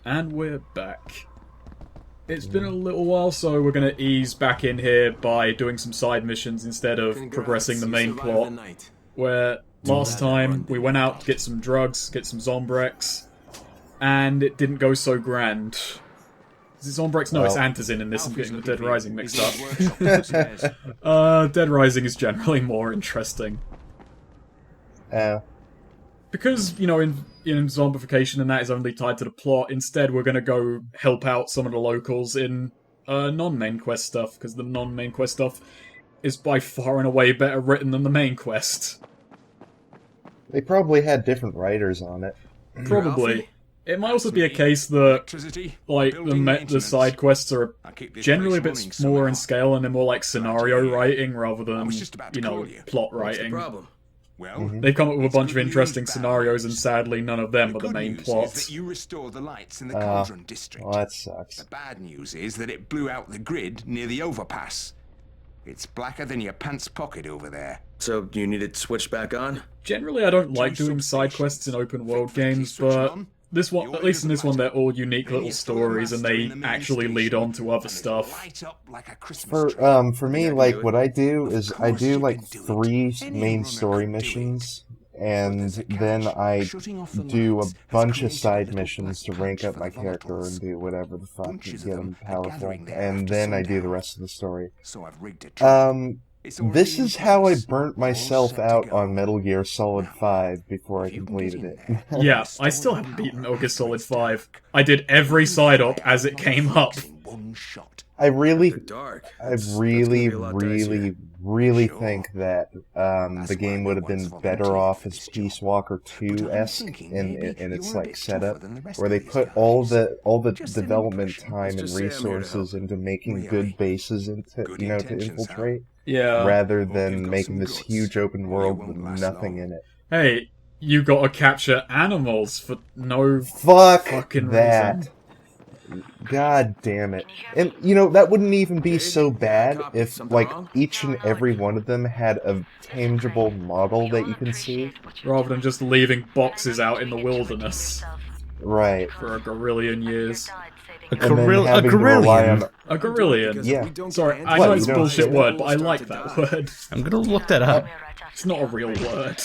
And we're back. It's been a little while, so we're going to ease back in here by doing some side missions instead of progressing the main plot. Where last time we went out to get some drugs, get some Zombrex, and it didn't go so grand. Is it Zombrex? No, it's Antizin in this. I'm getting the Dead Rising mixed up. Dead Rising is generally more interesting. Because, you know, in zombification and that is only tied to the plot, instead we're going to go help out some of the locals in non-main quest stuff, because the non-main quest stuff is by far and away better written than the main quest. They probably had different writers on it. Probably. It might also be a case that, like, the side quests are generally a bit smaller in scale and they're more like scenario writing rather than, you know, plot writing. Well, they've come up with a bunch of interesting scenarios, and sadly, none of them are the main plot. That you restore the lights in the Cauldron district. Well, that sucks. The bad news is that it blew out the grid near the overpass. It's blacker than your pants pocket over there. So, do you need it switched back on? Generally, I don't like doing side quests in open world games, but this one, at least in this one, they're all unique little stories, and they actually lead on to other stuff. For me, like, what I do is I do, like, 3 main story missions, and then I do a bunch of side missions to rank up my character and do whatever the fuck to get him powerful, and then I do the rest of the story. This is how I burnt myself out on Metal Gear Solid 5 before I completed it. Yeah, I still haven't beaten Metal Gear Solid 5. I did every side op as it came up. I really think that the game would have been better off as Peace Walker 2-esque in its like setup, where they put all the development time and resources into making good bases to infiltrate. Yeah. Rather than making this huge open world with nothing in it. Hey, you gotta capture animals for no fucking reason. God damn it. And, you know, that wouldn't even be so bad if, like, each and every one of them had a tangible model that you can see. Rather than just leaving boxes out in the wilderness. Right. For a gorillion years. A gorillion? A gorillion? Yeah. Sorry, I know it's a bullshit word, but I like that word. I'm gonna look that up. It's not a real word.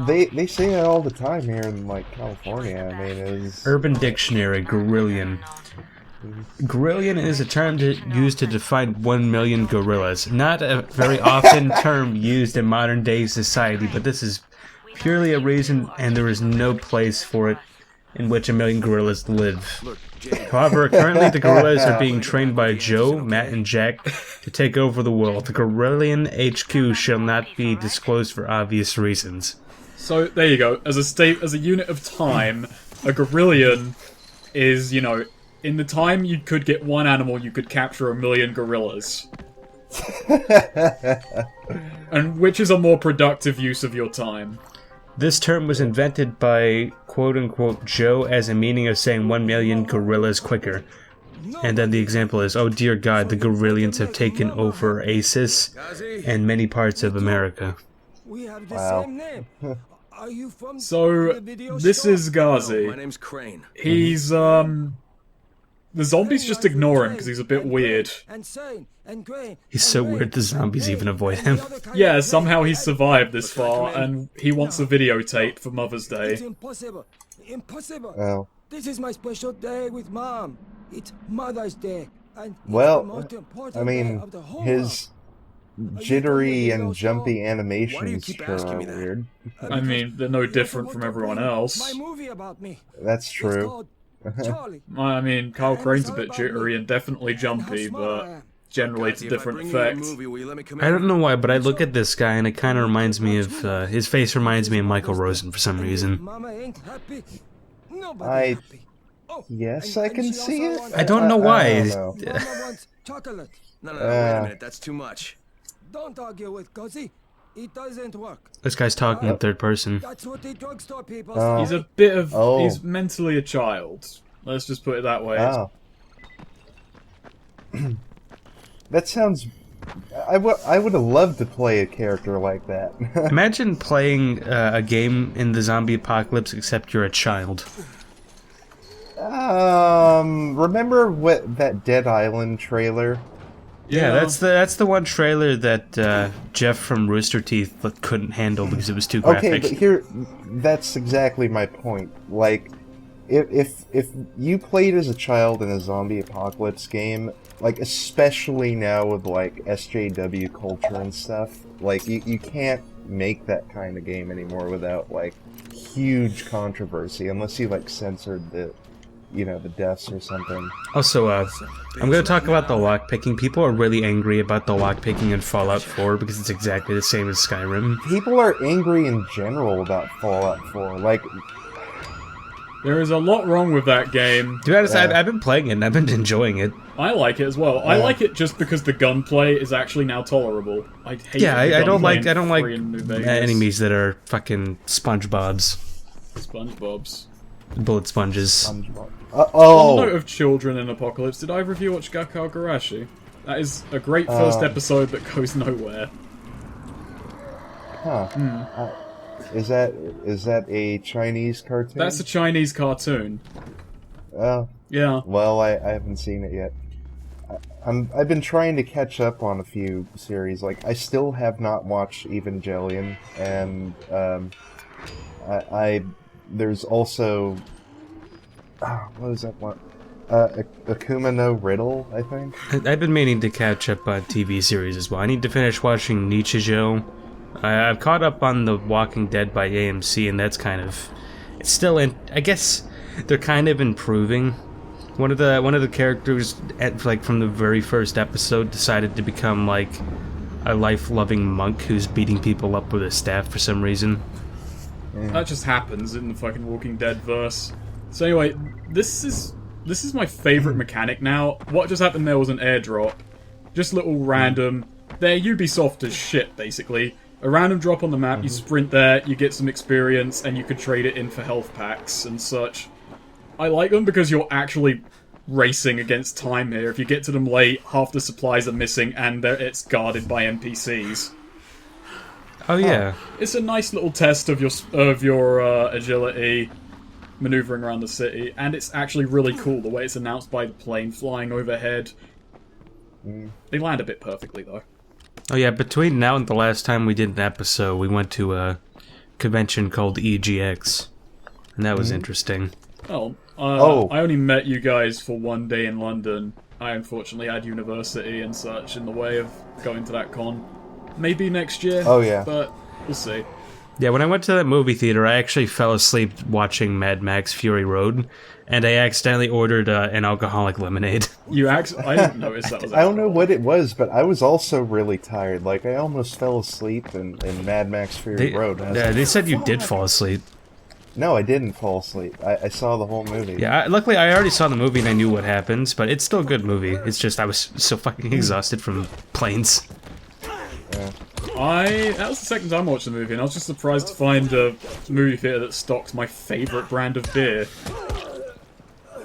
They say that all the time here in, like, California. I mean, it's... Urban Dictionary, gorillion. Gorillion is a term used to define 1 million gorillas. Not a very often term used in modern day society, but this is purely a reason, and there is no place for it in which 1 million gorillas live. However, currently the gorillas are being trained by Joe, Matt, and Jack to take over the world. The Gorillion HQ shall not be disclosed for obvious reasons. So, there you go. As a unit of time, a gorillion is, you know, in the time you could get one animal, you could capture 1 million gorillas. And which is a more productive use of your time? This term was invented by quote-unquote Joe as a meaning of saying 1 million gorillas quicker. And then the example is, oh dear God, the gorillions have taken over Asis and many parts of America. Wow. So, this is Ghazi. My name's Crane. He's, the zombies just ignore him because he's a bit weird. He's so weird the zombies even avoid him. Yeah, somehow he's survived this far, and he wants a videotape for Mother's Day. It's impossible. Impossible. Oh. This is my special day with Mom. It's Mother's Day. And well, I mean, his jittery and jumpy animations sure are weird. I mean, they're no different from everyone else. My movie about me. That's true. I mean, Kyle Crane's a bit jittery and definitely jumpy, but generally it's a different effect. I don't know why, but I look at this guy and it kind of reminds me of, his face reminds me of Michael Rosen for some reason. Yes, I can see it. I don't know why. I don't know. No, wait a minute, that's too much. Don't argue with Guzzy. It doesn't work. This guy's talking in third person. That's what the drugstore people Oh. He's a bit of... He's mentally a child. Let's just put it that way. Oh. That sounds... I would have loved to play a character like that. Imagine playing a game in the zombie apocalypse except you're a child. Remember what that Dead Island trailer? Yeah, that's the one trailer that Jeff from Rooster Teeth couldn't handle because it was too graphic. Okay, but that's exactly my point. Like, if you played as a child in a zombie apocalypse game, like especially now with like SJW culture and stuff, like you can't make that kind of game anymore without like huge controversy, unless you like censored the deaths or something. Also, I'm going to talk about the lockpicking. People are really angry about the lockpicking in Fallout 4 because it's exactly the same as Skyrim. People are angry in general about Fallout 4. Like, there is a lot wrong with that game. To be honest, I've been playing it and I've been enjoying it. I like it as well. I like it just because the gunplay is actually now tolerable. I hate I don't like enemies that are fucking SpongeBob's. SpongeBob's. Bullet sponges. SpongeBob. On the note of children in Apocalypse, did either of you watch Gakkou Garashi? That is a great first episode that goes nowhere. Huh. Is that a Chinese cartoon? That's a Chinese cartoon. Oh. Yeah. Well, I haven't seen it yet. I've been trying to catch up on a few series. Like, I still have not watched Evangelion, and there's also what was that one? Akuma no Riddle, I think. I've been meaning to catch up on TV series as well. I need to finish watching Nichijou. I've caught up on The Walking Dead by AMC, and that's kind of... It's still in... I guess they're kind of improving. One of the characters, like from the very first episode, decided to become like a life-loving monk who's beating people up with a staff for some reason. Yeah. That just happens in the fucking Walking Dead verse. So anyway, this is my favorite mechanic now. What just happened there was an airdrop. Just little random... They're Ubisoft as shit, basically. A random drop on the map, you sprint there, you get some experience, and you can trade it in for health packs and such. I like them because you're actually racing against time here. If you get to them late, half the supplies are missing, and it's guarded by NPCs. Oh yeah. It's a nice little test of your agility, maneuvering around the city, and it's actually really cool the way it's announced by the plane flying overhead. They land a bit perfectly though. Oh yeah, between now and the last time we did an episode, we went to a convention called EGX, and that was interesting. I only met you guys for one day in London. I unfortunately had university and such in the way of going to that con. Maybe next year. Oh yeah. But we'll see. Yeah, when I went to that movie theater, I actually fell asleep watching Mad Max Fury Road, and I accidentally ordered an alcoholic lemonade. I didn't notice that was I don't know what it was, but I was also really tired. Like, I almost fell asleep in Mad Max Fury Road. Yeah, they said you did fall asleep. No, I didn't fall asleep. I saw the whole movie. Yeah, luckily I already saw the movie and I knew what happens, but it's still a good movie. It's just I was so fucking exhausted from planes. Yeah. That was the second time I watched the movie, and I was just surprised to find a movie theater that stocks my favorite brand of beer.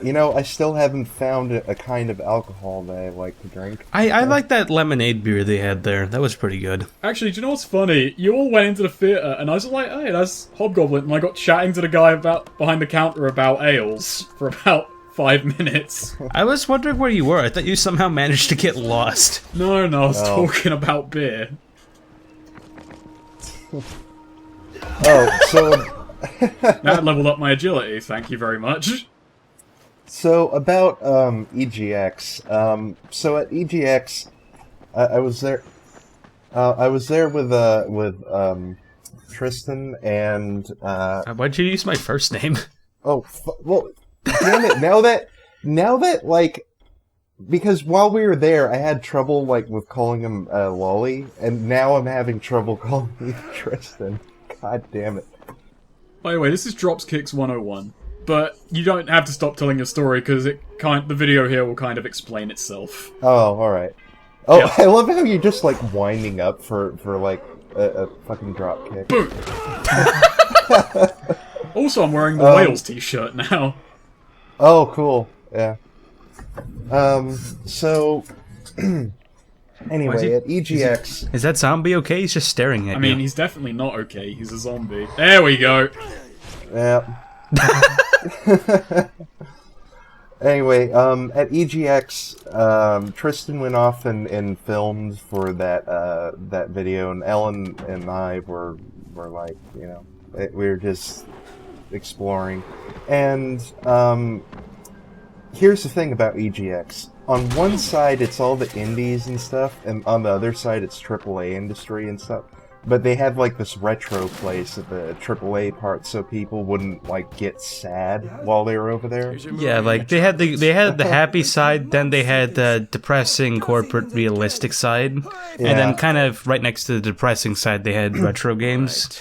You know, I still haven't found a kind of alcohol that I like to drink. I like that lemonade beer they had there. That was pretty good. Actually, do you know what's funny? You all went into the theater, and I was like, hey, that's Hobgoblin, and I got chatting to the guy behind the counter about ales for about 5 minutes. I was wondering where you were. I thought you somehow managed to get lost. No, I was talking about beer. So... That leveled up my agility, thank you very much. So, about EGX. So at EGX, I was there... I was there with Tristan and... Why'd you use my first name? Oh, well, damn it, now that, like... Because while we were there, I had trouble, like, with calling him Lolly, and now I'm having trouble calling you Tristan. God damn it. By the way, this is Dropskicks 101, but you don't have to stop telling your story, because the video here will kind of explain itself. Oh, alright. Oh, Yeah. I love how you're just, like, winding up for like, a fucking drop kick. Boom! Also, I'm wearing the Wales t-shirt now. Oh, cool. Yeah. So... Anyway, at EGX... Is that zombie okay? He's just staring at you. I mean, he's definitely not okay. He's a zombie. There we go. Yeah. Anyway, at EGX, Tristan went off and filmed for that video, and Ellen and I were like, you know, we were just exploring. And here's the thing about EGX. On one side, it's all the indies and stuff, and on the other side, it's AAA industry and stuff. But they had like this retro place at the AAA part, so people wouldn't like get sad while they were over there. Yeah, like they had the happy side, then they had the depressing corporate realistic side, and then kind of right next to the depressing side, they had retro games.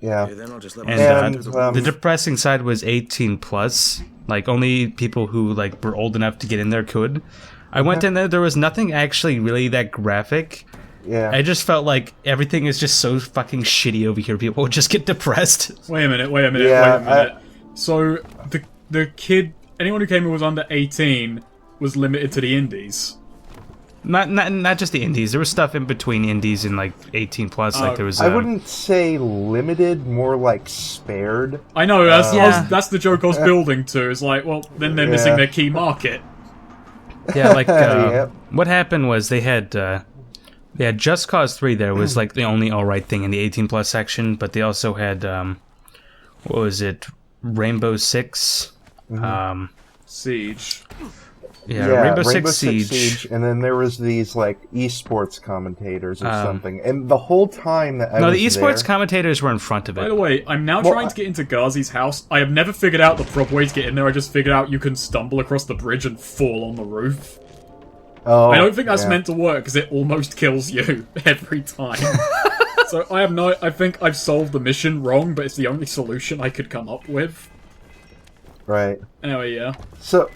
Yeah, and the depressing side was 18 plus. Like only people who like were old enough to get in there could. I went in there. There was nothing actually really that graphic. Yeah. I just felt like everything is just so fucking shitty over here. People would just get depressed. Wait a minute. So the kid, anyone who came in was under 18, was limited to the indies. Not just the indies. There was stuff in between indies and like 18 plus. Like there was. I wouldn't say limited, more like spared. I know. That's the joke I was building to. It's like, well, then they're missing their key market. Yeah, like what happened was they had Just Cause 3 there was like the only alright thing in the 18 plus section, but they also had what was it, Rainbow Six, Siege. Yeah, Rainbow Six Siege, and then there was these like esports commentators or something, and the whole time that the esports commentators were in front of it. By the way, I'm now trying to get into Ghazi's house. I have never figured out the proper way to get in there. I just figured out you can stumble across the bridge and fall on the roof. Oh, I don't think that's meant to work because it almost kills you every time. So I think I've solved the mission wrong, but it's the only solution I could come up with. Right. Anyway, yeah. So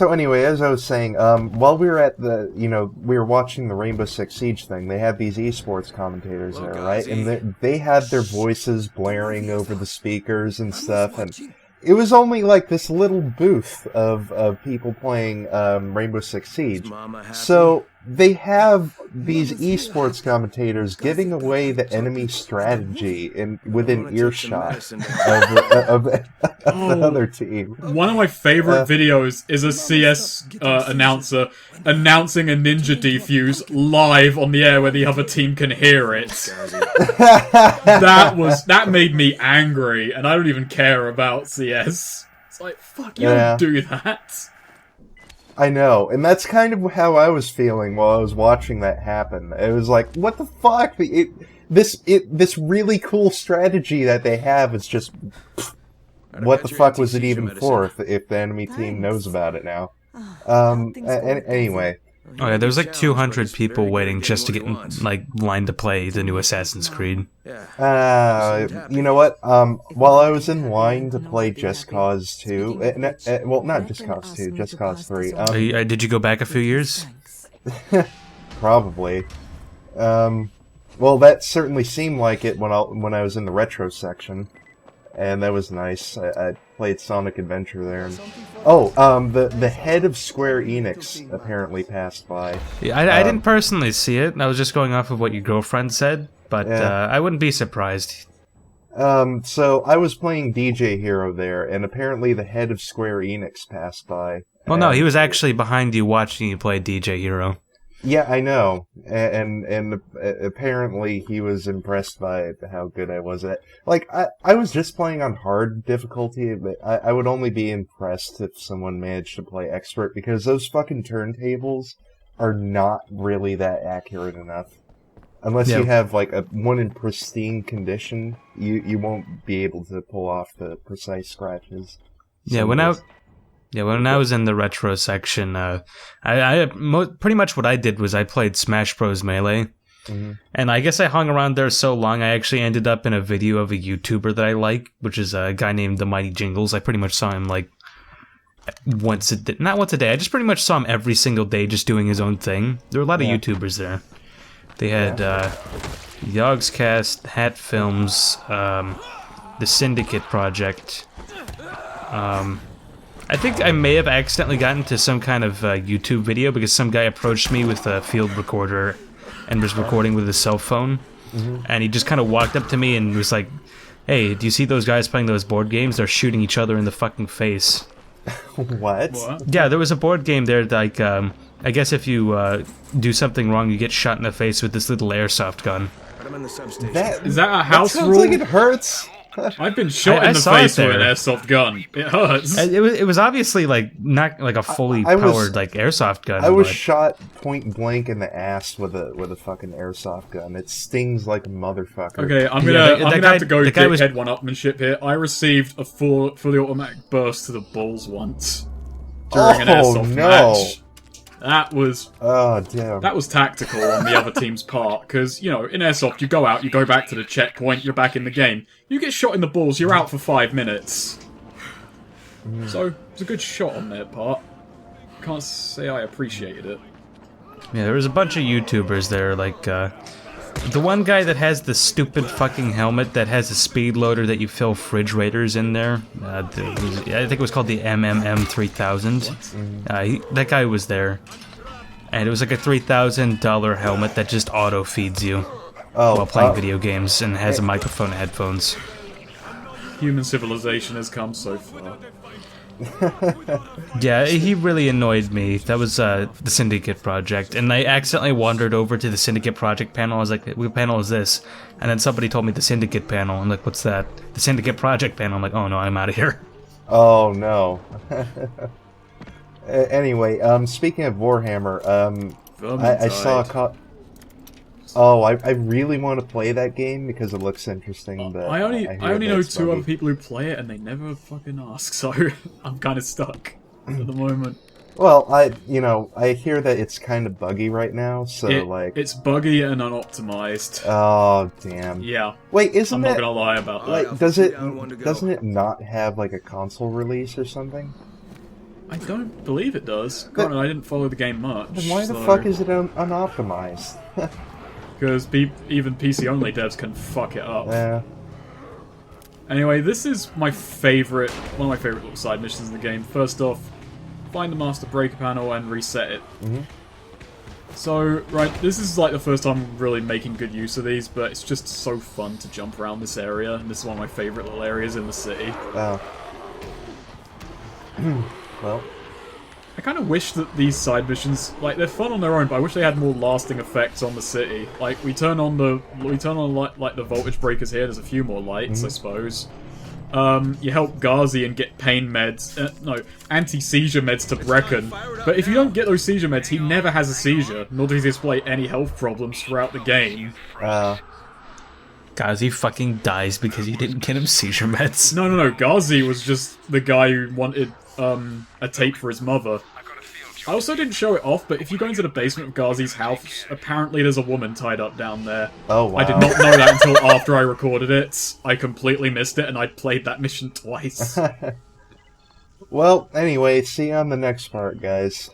anyway, as I was saying, while we were at we were watching the Rainbow Six Siege thing, they had these esports commentators there, right? And they had their voices blaring over the speakers and stuff, and it was only like this little booth of people playing Rainbow Six Siege. So they have these esports commentators giving away the enemy strategy within earshot of the other team. One of my favorite videos is a CS announcer announcing a ninja defuse live on the air where the other team can hear it. That made me angry, and I don't even care about CS. It's like, fuck, you don't do that. I know, and that's kind of how I was feeling while I was watching that happen. It was like, what the fuck? This really cool strategy that they have is just... What the fuck was it even for if the enemy team knows about it now? Anyway. Oh yeah, there was like 200 people waiting just to get in, like lined to play the new Assassin's Creed. You know what? While I was in line to play Just Cause 2, well, not Just Cause 2, Just Cause 3. Did you go back a few years? Probably. Well, that certainly seemed like it when I was in the retro section. And that was nice. I played Sonic Adventure there. And... the head of Square Enix apparently passed by. Yeah, I didn't personally see it. I was just going off of what your girlfriend said, but I wouldn't be surprised. So I was playing DJ Hero there, and apparently the head of Square Enix passed by. Well, no, he was actually behind you watching you play DJ Hero. Yeah, I know, and apparently he was impressed by how good I was at. Like, I was just playing on hard difficulty, but I would only be impressed if someone managed to play expert, because those fucking turntables are not really that accurate enough. Unless you have, like, one in pristine condition, you won't be able to pull off the precise scratches. Yeah, when I was in the retro section, pretty much what I did was I played Smash Bros. Melee. Mm-hmm. And I guess I hung around there so long, I actually ended up in a video of a YouTuber that I like, which is a guy named The Mighty Jingles. I pretty much saw him, like, not once a day. I just pretty much saw him every single day just doing his own thing. There were a lot of YouTubers there. They had Yogscast, Hat Films, the Syndicate Project, I think I may have accidentally gotten to some kind of YouTube video because some guy approached me with a field recorder and was recording with his cell phone. Mm-hmm. And he just kind of walked up to me and was like, "Hey, do you see those guys playing those board games? They're shooting each other in the fucking face." What? Yeah, there was a board game there, like, I guess if you do something wrong, you get shot in the face with this little airsoft gun. But I'm in the substation. Is that a house sounds rule? like it hurts. I've been shot I in the saw it face with an there. airsoft gun. It hurts. It was obviously, like, not like a fully powered, like, airsoft gun. I was but- shot point blank in the ass with a fucking airsoft gun. It stings like a motherfucker. Okay, I'm Yeah, gonna that have to go the guy was- dickhead one-upmanship here. I received a fully automatic burst to the balls once during an airsoft match. That was Oh damn. tactical on the other team's part, because, you know, in airsoft, you go out, you go back to the checkpoint, you're back in the game. You get shot in the balls, you're out for 5 minutes. So, it's a good shot on their part. Can't say I appreciated it. Yeah, there was a bunch of YouTubers there, like, the one guy that has the stupid fucking helmet that has a speed loader that you fill fridge raiders in there. I think it was called the MMM3000. That guy was there. And it was like a $3,000 helmet that just auto-feeds you while playing video games and has a microphone and headphones. Human civilization has come so far. Yeah, he really annoyed me. That was the Syndicate Project, and I accidentally wandered over to the Syndicate Project panel. I was like, what panel is this? And then somebody told me the Syndicate panel. I'm like, what's that? The Syndicate Project panel. I'm like, oh no, I'm out of here. Oh no. Anyway, speaking of Warhammer, I saw I really want to play that game because it looks interesting, but I only hear know that's 2 buggy. other people who play it, and they never fucking ask, so I'm kind of stuck at the moment. Well, I hear that it's kind of buggy right now, so It's buggy and unoptimized. Oh damn. Yeah. Wait, isn't I'm it? not gonna lie about that. Like, doesn't it not have like a console release or something? I don't believe it does. Granted, I didn't follow the game much. Then why the fuck is it unoptimized? Because even PC-only devs can fuck it up. Yeah. Anyway, this is one of my favorite little side missions in the game. First off, find the Master Breaker panel and reset it. So, right, this is like the first time I'm really making good use of these, but it's just so fun to jump around this area, and this is one of my favorite little areas in the city. Oh. Well. I kind of wish that these side missions, like, they're fun on their own, but I wish they had more lasting effects on the city. Like, we turn on the voltage breakers here. There's a few more lights, I suppose. You help Ghazi and get pain meds, anti-seizure meds to Brecken. But if you don't get those seizure meds, he never has a seizure, nor does he display any health problems throughout the game. Ghazi fucking dies because you didn't get him seizure meds. No. Ghazi was just the guy who wanted a tape for his mother. I also didn't show it off, but if you go into the basement of Ghazi's house, apparently there's a woman tied up down there. Oh, wow. I did not know that until after I recorded it. I completely missed it, and I played that mission twice. Well, anyway, see you on the next part, guys.